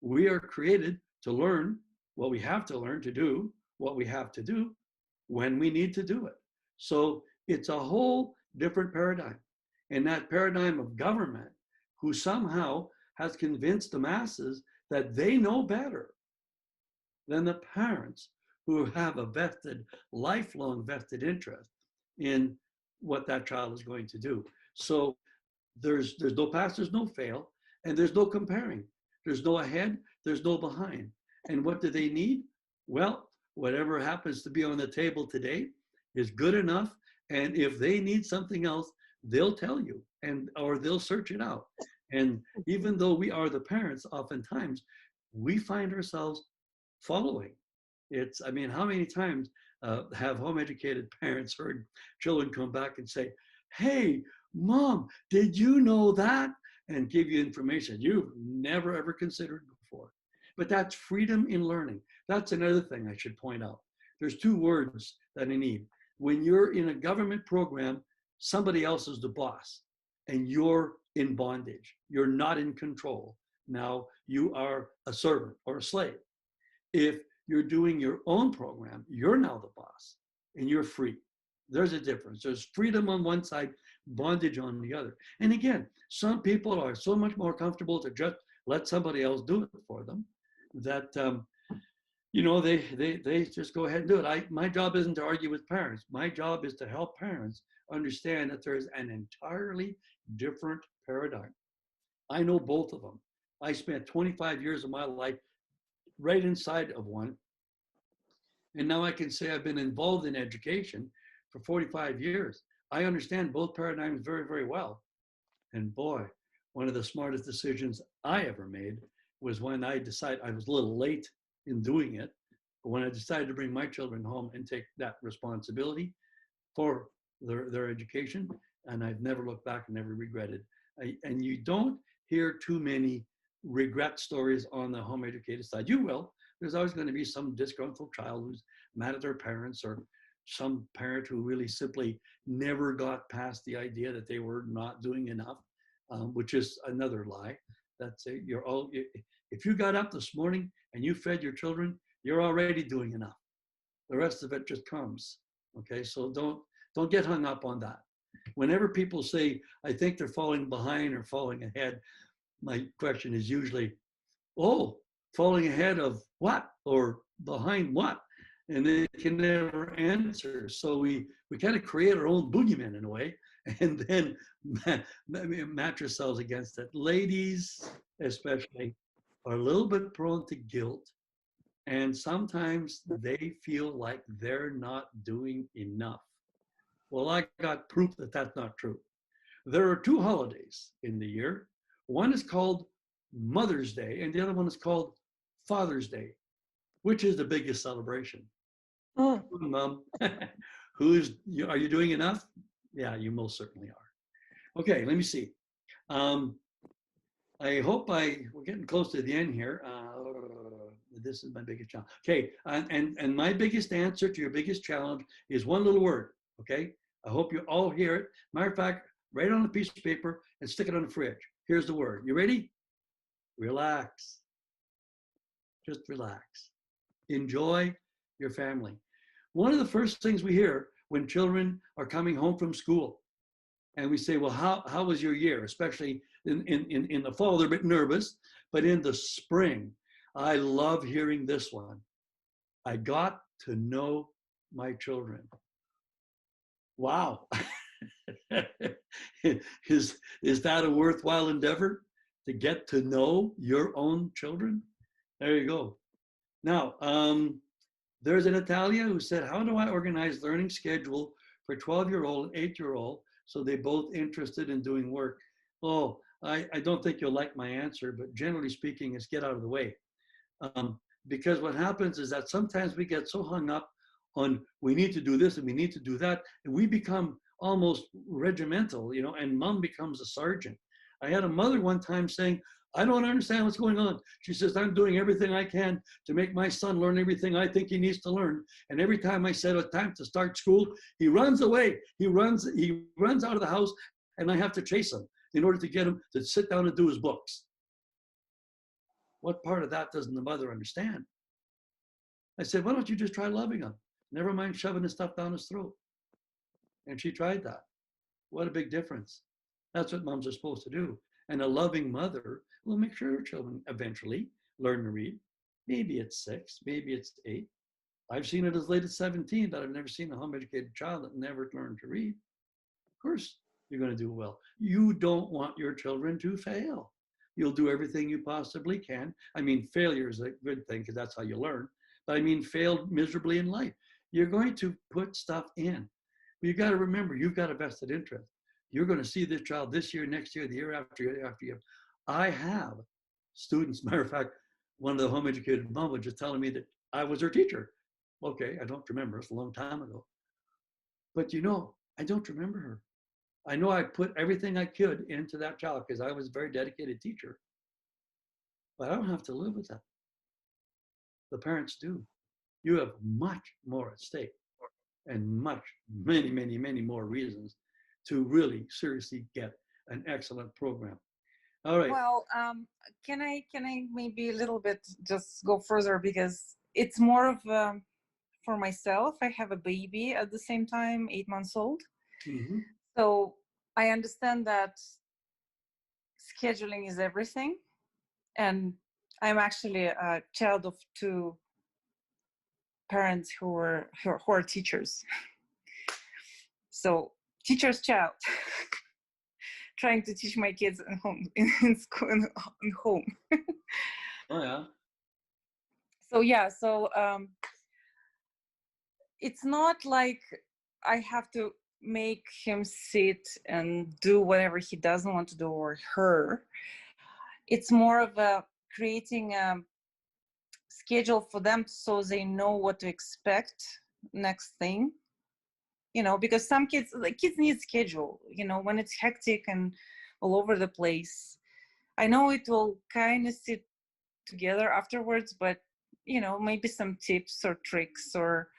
We are created to learn what we have to learn to do, what we have to do when we need to do it. So it's a whole different paradigm. And that paradigm of government, who somehow has convinced the masses that they know better than the parents who have a lifelong vested interest in what that child is going to do. So there's no pass, there's no fail, and there's no comparing. There's no ahead, there's no behind. And what do they need? Well, whatever happens to be on the table today is good enough. And if they need something else, they'll tell you, or they'll search it out. And even though we are the parents, oftentimes we find ourselves following. I mean, how many times have home educated parents heard children come back and say, hey, Mom, did you know that? And give you information you've never ever considered before. But that's freedom in learning. That's another thing I should point out. There's two words that I need. When you're in a government program, somebody else is the boss and you're in bondage. You're not in control. Now you are a servant or a slave. If you're doing your own program, you're now the boss and you're free. There's a difference. There's freedom on one side, bondage on the other. And again, some people are so much more comfortable to just let somebody else do it for them that they just go ahead and do it. My job isn't to argue with parents. My job is to help parents understand that there's an entirely different paradigm. I know both of them. I spent 25 years of my life right inside of one. And now I can say I've been involved in education for 45 years. I understand both paradigms very, very well. And boy, one of the smartest decisions I ever made was when I decided, I was a little late in doing it, but when I decided to bring my children home and take that responsibility for their education, and I've never looked back and never regretted. And you don't hear too many regret stories on the home educated side. You will. There's always going to be some disgruntled child who's mad at their parents, or some parent who really simply never got past the idea that they were not doing enough, which is another lie. That's if you got up this morning and you fed your children, you're already doing enough. The rest of it just comes. Okay, so don't get hung up on that. Whenever people say, I think they're falling behind or falling ahead, my question is usually, oh, falling ahead of what or behind what? And they can never answer. So we kind of create our own boogeyman in a way, and then match ourselves against it. Ladies, especially, are a little bit prone to guilt. And sometimes they feel like they're not doing enough. Well, I got proof that that's not true. There are two holidays in the year. One is called Mother's Day, and the other one is called Father's Day. Which is the biggest celebration? Oh, Mom, are you doing enough? Yeah, you most certainly are. Okay, let me see. I hope we're getting close to the end here. This is my biggest challenge. Okay, and my biggest answer to your biggest challenge is one little word, okay? I hope you all hear it. Matter of fact, write it on a piece of paper and stick it on the fridge. Here's the word. You ready? Relax. Just relax. Enjoy your family. One of the first things we hear when children are coming home from school, and we say, well, how was your year? Especially in the fall, they're a bit nervous, but in the spring, I love hearing this one. I got to know my children. Wow. Is that a worthwhile endeavor, to get to know your own children? There you go. Now, there's an Natalia who said, how do I organize learning schedule for 12-year-old and 8-year-old so they both interested in doing work? Oh, I don't think you'll like my answer, but generally speaking, it's get out of the way. Because what happens is that sometimes we get so hung up on we need to do this and we need to do that, and we become almost regimental, and mom becomes a sergeant. I had a mother one time saying, I don't understand what's going on. She says, I'm doing everything I can to make my son learn everything I think he needs to learn. And every time I said it's time to start school, he runs away. He runs out of the house, and I have to chase him in order to get him to sit down and do his books. What part of that doesn't the mother understand? I said, why don't you just try loving him? Never mind shoving his stuff down his throat. And she tried that. What a big difference. That's what moms are supposed to do. And a loving mother will make sure her children eventually learn to read. Maybe it's 6, maybe it's 8. I've seen it as late as 17, but I've never seen a home educated child that never learned to read. Of course, you're going to do well. You don't want your children to fail. You'll do everything you possibly can. I mean, failure is a good thing because that's how you learn. But I mean, failed miserably in life. You're going to put stuff in. But you've got to remember, you've got a vested interest. You're going to see this child this year, next year, the year after year. I have students, matter of fact, one of the home educated moms was just telling me that I was her teacher. Okay, I don't remember, it's a long time ago. But I don't remember her. I know I put everything I could into that child because I was a very dedicated teacher. But I don't have to live with that. The parents do. You have much more at stake. and many more reasons to really seriously get an excellent program. All right. Well, can I maybe a little bit just go further, because it's more of for myself. I have a baby at the same time, 8 months old. Mm-hmm. So I understand that scheduling is everything. And I'm actually a child of two parents who are teachers. So teacher's child, trying to teach my kids at home, in school, in home. Oh yeah. So yeah, so it's not like I have to make him sit and do whatever he doesn't want to do, or her. It's more of a creating a schedule for them so they know what to expect next thing. You know, because some kids, like kids need schedule, you know, when it's hectic and all over the place. I know it will kind of sit together afterwards, but you know, maybe some tips or tricks, or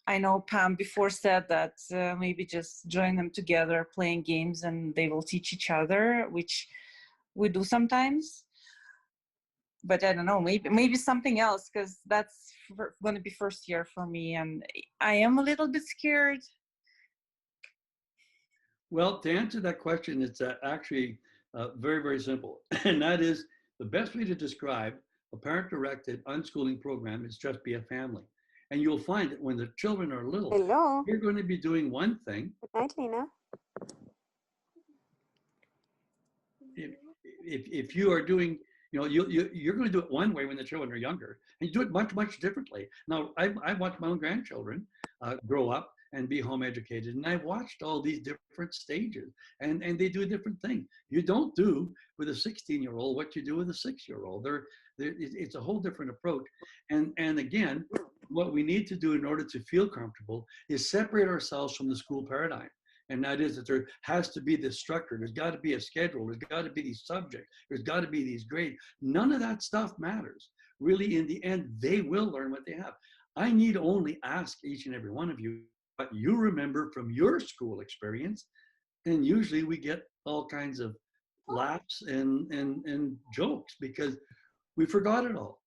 I know Pam before said that maybe just join them together playing games and they will teach each other, which we do sometimes. But I don't know, maybe something else, because that's going to be first year for me, and I am a little bit scared. Well, to answer that question, it's actually very simple. And that is, the best way to describe a parent-directed unschooling program is just be a family. And you'll find that when the children are little, Hello. you're going to be doing one thing. Good night, Lena. If you are doing, you know, you're going to do it one way when the children are younger, and you do it much differently. Now, I watched my own grandchildren grow up and be home educated, and I've watched all these different stages, and they do a different thing. You don't do with a 16-year-old what you do with a 6-year-old. It's a whole different approach. And again, what we need to do in order to feel comfortable is separate ourselves from the school paradigm. And that is that there has to be this structure. There's got to be a schedule. There's got to be these subjects. There's got to be these grades. None of that stuff matters. Really, in the end, they will learn what they have. I need only ask each and every one of you what you remember from your school experience. And usually we get all kinds of laughs and jokes because we forgot it all.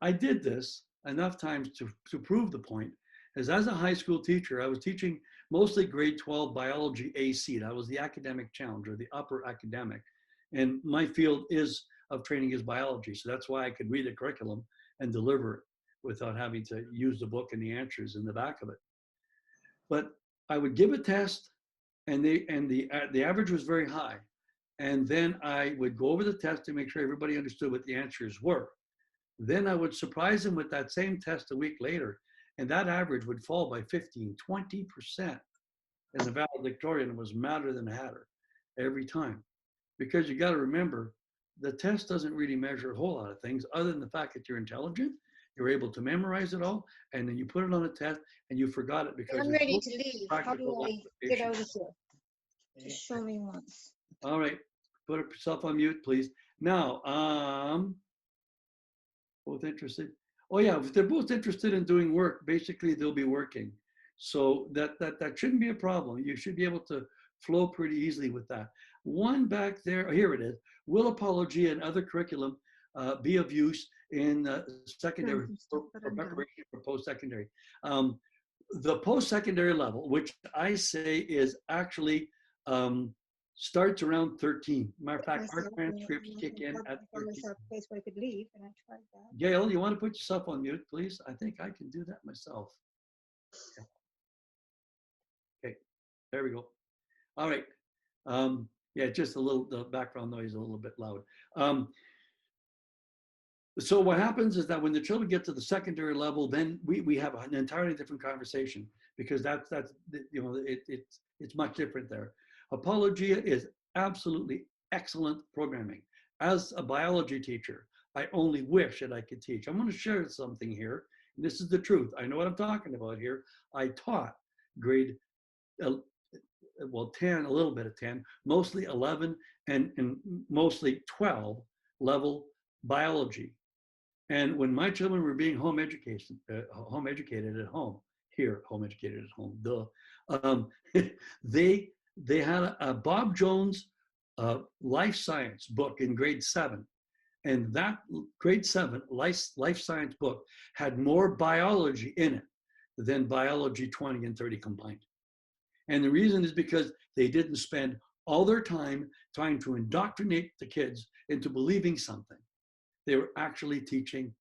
I did this enough times to prove the point. As a high school teacher, I was teaching mostly grade 12 biology AC. That was the academic challenge, or the upper academic. And my field of training is biology. So that's why I could read a curriculum and deliver it without having to use the book and the answers in the back of it. But I would give a test, and the average was very high. And then I would go over the test to make sure everybody understood what the answers were. Then I would surprise them with that same test a week later, and that average would fall by 15, 20%. And the valedictorian was madder than a hatter every time. Because you got to remember, the test doesn't really measure a whole lot of things other than the fact that you're intelligent, you're able to memorize it all, and then you put it on a test and you forgot it because I'm ready to leave. How do I get out of here? Just show me once. All right, put yourself on mute, please. Now, both interested? Oh yeah, if they're both interested in doing work, basically they'll be working. So that shouldn't be a problem. You should be able to flow pretty easily with that. One back there, here it is. Will apology and other curriculum be of use in secondary for preparation for post-secondary? The post-secondary level, which I say is actually starts around 13. Matter of fact, our transcripts kick in at 13. Place where I could leave, and I tried that. Gail, you want to put yourself on mute, please? I think I can do that myself. Okay, there we go. All right. Yeah, just the background noise is a little bit loud. So what happens is that when the children get to the secondary level, then we have an entirely different conversation, because that's you know, it's much different there. Apologia is absolutely excellent programming. As a biology teacher, I only wish that I could teach. I'm going to share something here. And this is the truth. I know what I'm talking about here. I taught grade, well, 10, a little bit of 10, mostly 11 and mostly 12 level biology. And when my children were being home educated at home, here, home educated at home, duh. Um, they had a Bob Jones life science book in grade 7. And that grade 7 life science book had more biology in it than biology 20 and 30 combined. And the reason is because they didn't spend all their time trying to indoctrinate the kids into believing something. They were actually teaching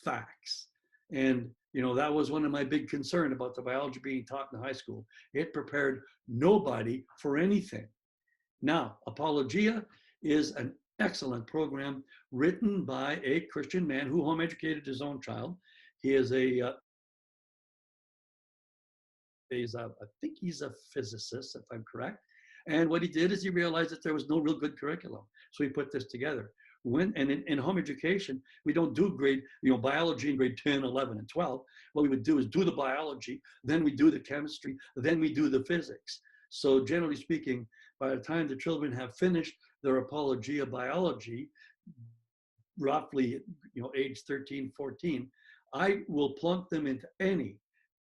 facts. And that was one of my big concerns about the biology being taught in high school. It prepared nobody for anything. Now, Apologia is an excellent program written by a Christian man who home educated his own child. He is I think he's a physicist, if I'm correct. And what he did is he realized that there was no real good curriculum. So he put this together. In home education, we don't do biology in grade 10, 11, and 12. What we would do is do the biology, then we do the chemistry, then we do the physics. So generally speaking, by the time the children have finished their Apologia biology, roughly, age 13, 14, I will plunk them into any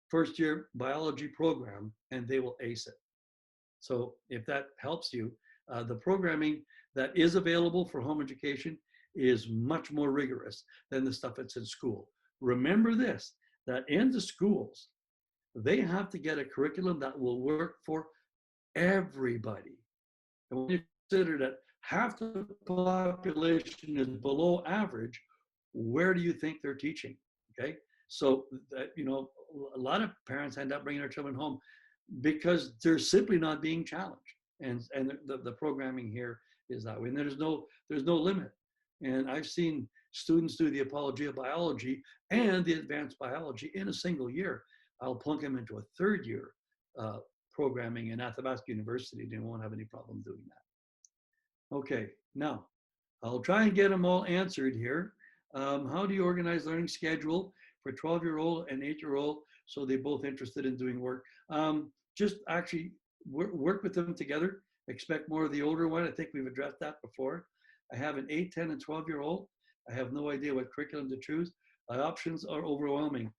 first year biology program and they will ace it. So if that helps you, the programming that is available for home education is much more rigorous than the stuff that's in school. Remember this, that in the schools, they have to get a curriculum that will work for everybody. And when you consider that half the population is below average, where do you think they're teaching? Okay, so that, a lot of parents end up bringing their children home because they're simply not being challenged, and the programming here is that way, and there's no limit. And I've seen students do the Apologia biology and the advanced biology in a single year. I'll plunk them into a third year programming in Athabasca University. They won't have any problem doing that. Okay, now I'll try and get them all answered here. How do you organize learning schedule for 12-year-old and 8-year-old so they're both interested in doing work? Just actually work with them together. Expect more of the older one. I think we've addressed that before. I have an 8, 10, and 12-year-old. I have no idea what curriculum to choose. My options are overwhelming.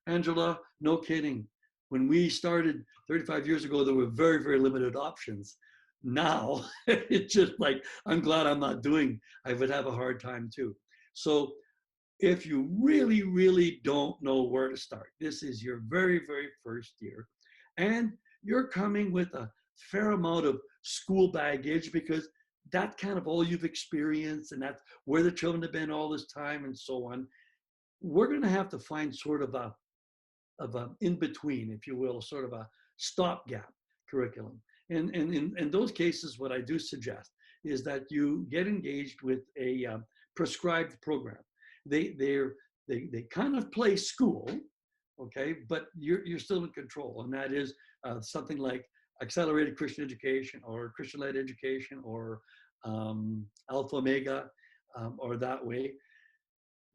Angela, no kidding. When we started 35 years ago, there were very, very limited options. Now, it's just like, I'm glad I'm not doing, I would have a hard time too. So if you really, really don't know where to start, this is your very, very first year, and you're coming with a fair amount of school baggage because that's kind of all you've experienced, and that's where the children have been all this time and so on. We're going to have to find sort of a in-between, if you will, sort of a stopgap curriculum. And in those cases, what I do suggest is that you get engaged with a prescribed program. They kind of play school, okay, but you're still in control, and that is something like accelerated Christian education or Christian-led education or Alpha Omega or that way.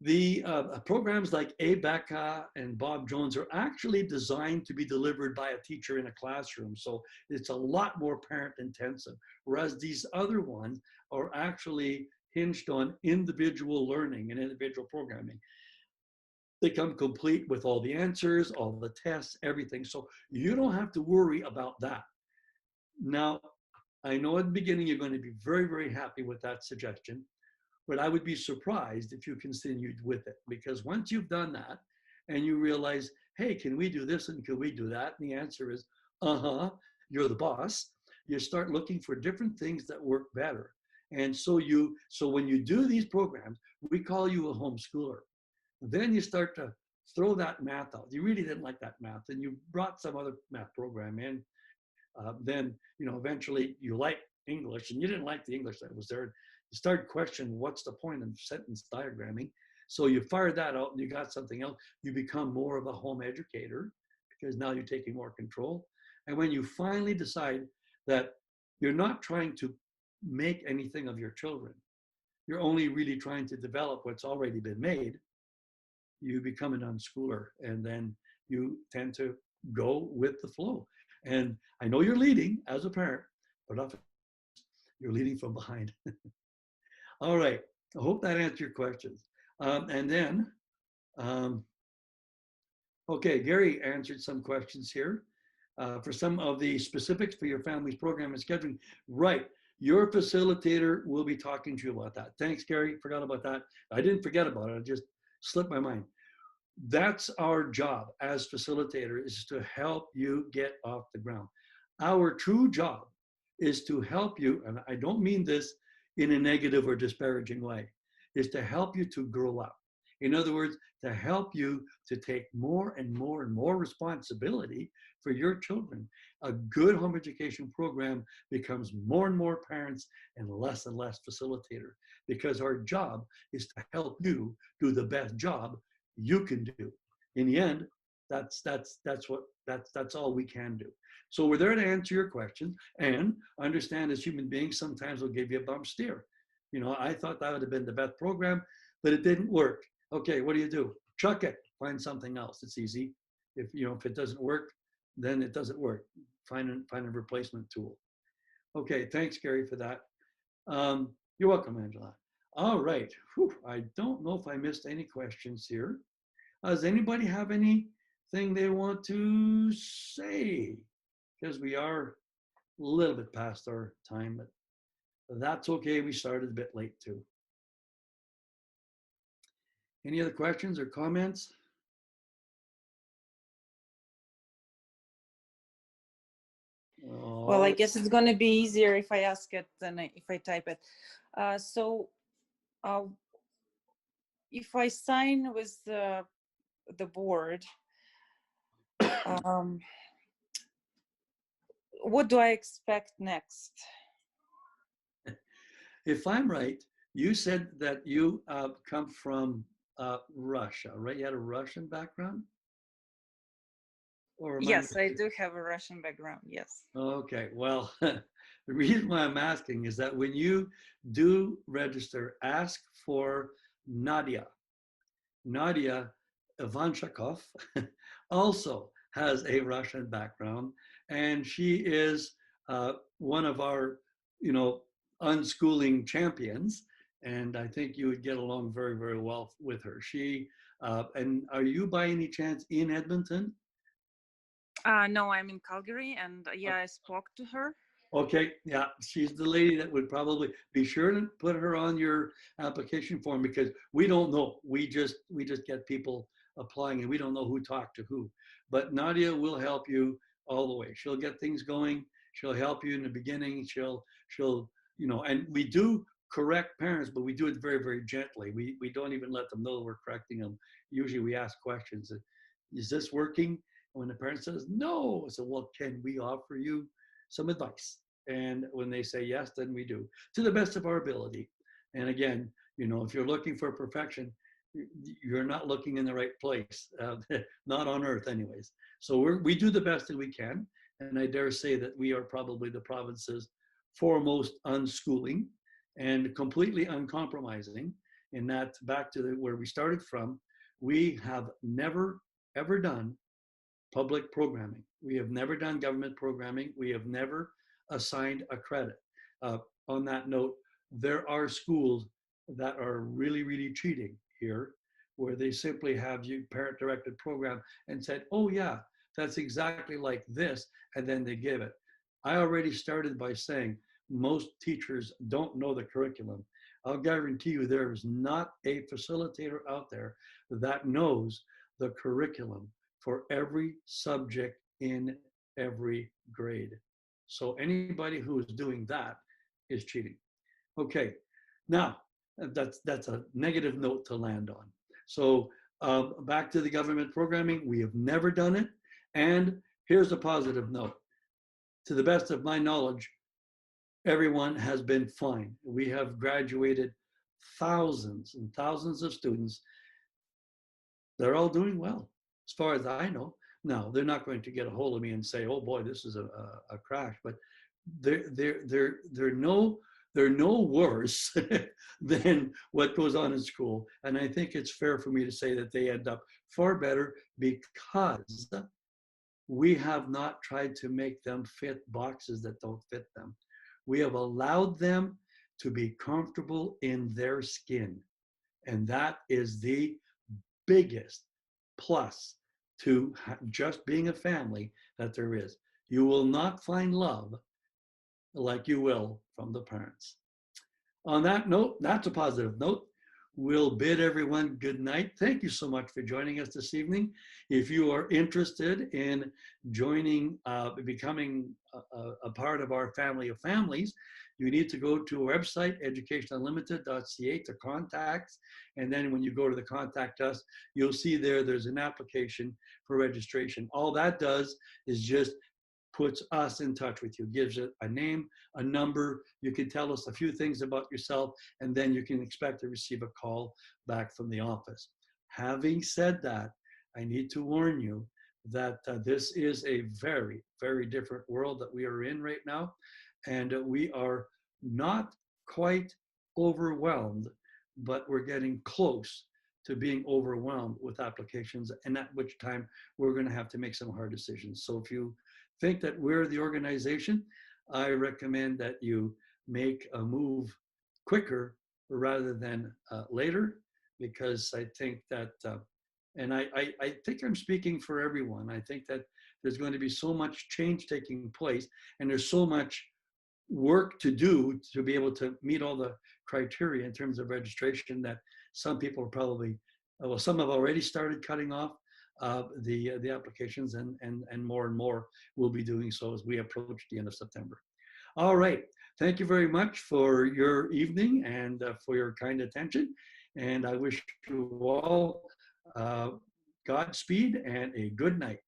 The programs like ABECA and Bob Jones are actually designed to be delivered by a teacher in a classroom. So it's a lot more parent intensive, whereas these other ones are actually hinged on individual learning and individual programming. They come complete with all the answers, all the tests, everything. So you don't have to worry about that. Now, I know at the beginning you're going to be very, very happy with that suggestion. But I would be surprised if you continued with it, because once you've done that and you realize, hey, can we do this and can we do that? And the answer is, you're the boss. You start looking for different things that work better. And so when you do these programs, we call you a homeschooler. Then you start to throw that math out. You really didn't like that math, and you brought some other math program in. Then, eventually you like English, and you didn't like the English that was there. You start questioning what's the point of sentence diagramming. So you fire that out and you got something else. You become more of a home educator because now you're taking more control. And when you finally decide that you're not trying to make anything of your children, you're only really trying to develop what's already been made, you become an unschooler, and then you tend to go with the flow. And I know you're leading as a parent, but often you're leading from behind. All right, I hope that answered your questions. And then Okay, Gary answered some questions here. For some of the specifics for your family's program and scheduling, right. Your facilitator will be talking to you about that. Thanks, Gary. Forgot about that. I didn't forget about it. It just slipped my mind. That's our job as facilitator, is to help you get off the ground. Our true job is to help you, and I don't mean this in a negative or disparaging way, is to help you to grow up. In other words, to help you to take more and more and more responsibility for your children. A good home education program becomes more and more parents and less facilitator, because our job is to help you do the best job you can do. In the end, that's all we can do. So we're there to answer your questions and understand, as human beings, sometimes we'll give you a bump steer. You know, I thought that would have been the best program, but it didn't work. Okay, what do? Chuck it, find something else. It's easy. If it doesn't work, then it doesn't work. Find a replacement tool. Okay, thanks, Gary, for that. You're welcome, Angela. All right. Whew, I don't know if I missed any questions here. Does anybody have anything they want to say? Because we are a little bit past our time, but that's okay. We started a bit late too. Any other questions or comments? Well, I guess it's going to be easier if I ask it than if I type it. So if I sign with the board, what do I expect next? If I'm right, you said that you come from Russia, right? You had a Russian background? Or yes, I do have a Russian background, yes. Okay, well, the reason why I'm asking is that when you do register, ask for Nadia. Nadia Ivanchakov also has a Russian background, and she is one of our, unschooling champions. And I think you would get along very, very well with her. And are you by any chance in Edmonton? No, I'm in Calgary, and yeah, I spoke to her. Okay, yeah, she's the lady that would probably be sure to put her on your application form, because we don't know. We just get people applying and we don't know who talked to who. But Nadia will help you all the way. She'll get things going. She'll help you in the beginning. She'll and we do correct parents, but we do it very, very gently. We don't even let them know we're correcting them. Usually we ask questions. Is this working? And when the parent says no, I say, well, can we offer you some advice? And when they say yes, then we do, to the best of our ability. And again, if you're looking for perfection, you're not looking in the right place, not on earth anyways. So we do the best that we can. And I dare say that we are probably the province's foremost unschooling and completely uncompromising, in that, back to where we started from, we have never, ever done public programming. We have never done government programming. We have never assigned a credit. On that note, there are schools that are really, really cheating here, where they simply have you parent-directed program and said, oh yeah, that's exactly like this, and then they give it. I already started by saying most teachers don't know the curriculum. I'll guarantee you there is not a facilitator out there that knows the curriculum for every subject in every grade. So anybody who is doing that is cheating. Okay, now that's a negative note to land on. So back to the government programming, we have never done it. And here's a positive note. To the best of my knowledge, everyone has been fine. We have graduated thousands and thousands of students. They're all doing well, as far as I know. Now, they're not going to get a hold of me and say, oh boy, this is a crash, but they're no worse than what goes on in school. And I think it's fair for me to say that they end up far better, because we have not tried to make them fit boxes that don't fit them. We have allowed them to be comfortable in their skin. And that is the biggest plus to just being a family that there is. You will not find love like you will from the parents. On that note, that's a positive note. We'll bid everyone good night. Thank you so much for joining us this evening. If you are interested in joining, becoming a part of our family of families, you need to go to our website, educationunlimited.ca, to contact. And then when you go to the contact us, you'll see there's an application for registration. All that does is just puts us in touch with you, gives it a name, a number. You can tell us a few things about yourself, and then you can expect to receive a call back from the office. Having said that, I need to warn you that this is a very, very different world that we are in right now. And we are not quite overwhelmed, but we're getting close to being overwhelmed with applications, and at which time we're going to have to make some hard decisions. So if you think that we're the organization, I recommend that you make a move quicker rather than later, because I think that, and I think I'm speaking for everyone. I think that there's going to be so much change taking place, and there's so much work to do to be able to meet all the criteria in terms of registration that some people are probably, well, some have already started cutting off the applications, and more will be doing so as we approach the end of September. All right. Thank you very much for your evening and for your kind attention. And I wish you all Godspeed and a good night.